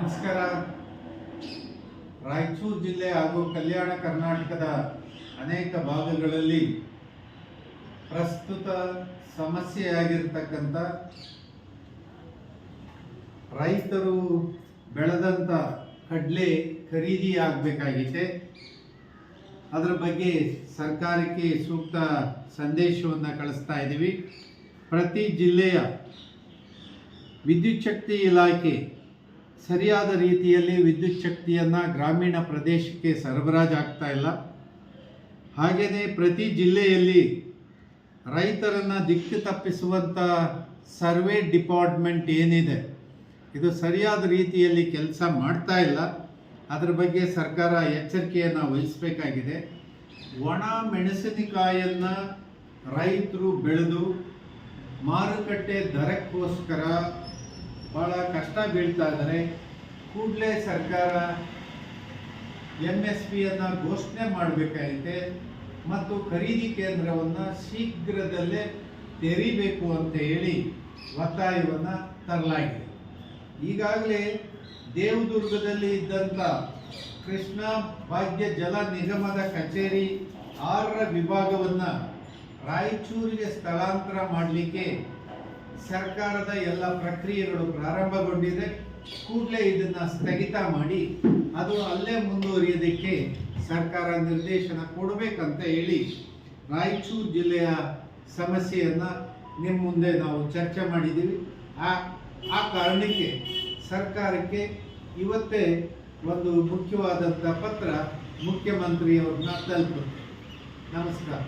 ನಮಸ್ಕಾರ. ರಾಯಚೂರು ಜಿಲ್ಲೆ ಹಾಗೂ ಕಲ್ಯಾಣ ಕರ್ನಾಟಕದ ಅನೇಕ ಭಾಗಗಳಲ್ಲಿ ಪ್ರಸ್ತುತ ಸಮಸ್ಯೆಯಾಗಿರ್ತಕ್ಕಂಥ ರೈತರು ಬೆಳೆದಂಥ ಕಡಲೆ ಖರೀದಿ ಆಗಬೇಕಾಗಿದೆ. ಅದರ ಬಗ್ಗೆ ಸರ್ಕಾರಕ್ಕೆ ಸೂಕ್ತ ಸಂದೇಶವನ್ನು ಕಳಿಸ್ತಾ ಇದ್ದೀವಿ. ಪ್ರತಿ ಜಿಲ್ಲೆಯ ವಿದ್ಯುತ್ ಶಕ್ತಿ ಇಲಾಖೆ ಸರಿಯಾದ ರೀತಿಯಲ್ಲಿ ವಿದ್ಯುತ್ ಶಕ್ತಿಯನ್ನು ಗ್ರಾಮೀಣ ಪ್ರದೇಶಕ್ಕೆ ಸರಬರಾಜು ಆಗ್ತಾ ಇಲ್ಲ. ಹಾಗೆಯೇ ಪ್ರತಿ ಜಿಲ್ಲೆಯಲ್ಲಿ ರೈತರನ್ನು ದಿಕ್ಕು ತಪ್ಪಿಸುವಂಥ ಸರ್ವೆ ಡಿಪಾರ್ಟ್ಮೆಂಟ್ ಏನಿದೆ ಇದು ಸರಿಯಾದ ರೀತಿಯಲ್ಲಿ ಕೆಲಸ ಮಾಡ್ತಾ ಇಲ್ಲ. ಅದರ ಬಗ್ಗೆ ಸರ್ಕಾರ ಎಚ್ಚರಿಕೆಯನ್ನು ವಹಿಸಬೇಕಾಗಿದೆ. ಒಣ ಮೆಣಸಿನಕಾಯಿಯನ್ನು ರೈತರು ಬೆಳೆದು ಮಾರುಕಟ್ಟೆ ದರಕ್ಕೋಸ್ಕರ ಭಾಳ ಕಷ್ಟ ಬೀಳ್ತಾ ಇದ್ದಾರೆ. ಕೂಡಲೇ ಸರ್ಕಾರ MSPಯನ್ನು ಘೋಷಣೆ ಮಾಡಬೇಕಾಗಿದೆ ಮತ್ತು ಖರೀದಿ ಕೇಂದ್ರವನ್ನು ಶೀಘ್ರದಲ್ಲೇ ತೆರೀಬೇಕು ಅಂತ ಹೇಳಿ ಒತ್ತಾಯವನ್ನು ತರಲಾಗಿದೆ. ಈಗಾಗಲೇ ದೇವದುರ್ಗದಲ್ಲಿ ಇದ್ದಂಥ ಕೃಷ್ಣ ಭಾಗ್ಯ ಜಲ ನಿಗಮದ ಕಚೇರಿ 6ರ ವಿಭಾಗವನ್ನು ರಾಯಚೂರಿಗೆ ಸ್ಥಳಾಂತರ ಮಾಡಲಿಕ್ಕೆ ಸರ್ಕಾರದ ಎಲ್ಲ ಪ್ರಕ್ರಿಯೆಗಳು ಪ್ರಾರಂಭಗೊಂಡಿದೆ. ಕೂಡಲೇ ಇದನ್ನು ಸ್ಥಗಿತ ಮಾಡಿ ಅದು ಅಲ್ಲೇ ಮುಂದುವರಿಯೋದಕ್ಕೆ ಸರ್ಕಾರ ನಿರ್ದೇಶನ ಕೊಡಬೇಕಂತ ಹೇಳಿ ರಾಯಚೂರು ಜಿಲ್ಲೆಯ ಸಮಸ್ಯೆಯನ್ನು ನಿಮ್ಮ ಮುಂದೆ ನಾವು ಚರ್ಚೆ ಮಾಡಿದ್ದೀವಿ. ಆ ಕಾರಣಕ್ಕೆ ಸರ್ಕಾರಕ್ಕೆ ಇವತ್ತೇ ಒಂದು ಮುಖ್ಯವಾದಂಥ ಪತ್ರ ಮುಖ್ಯಮಂತ್ರಿಯವ್ರನ್ನ ತಲುಪುತ್ತೆ. ನಮಸ್ಕಾರ.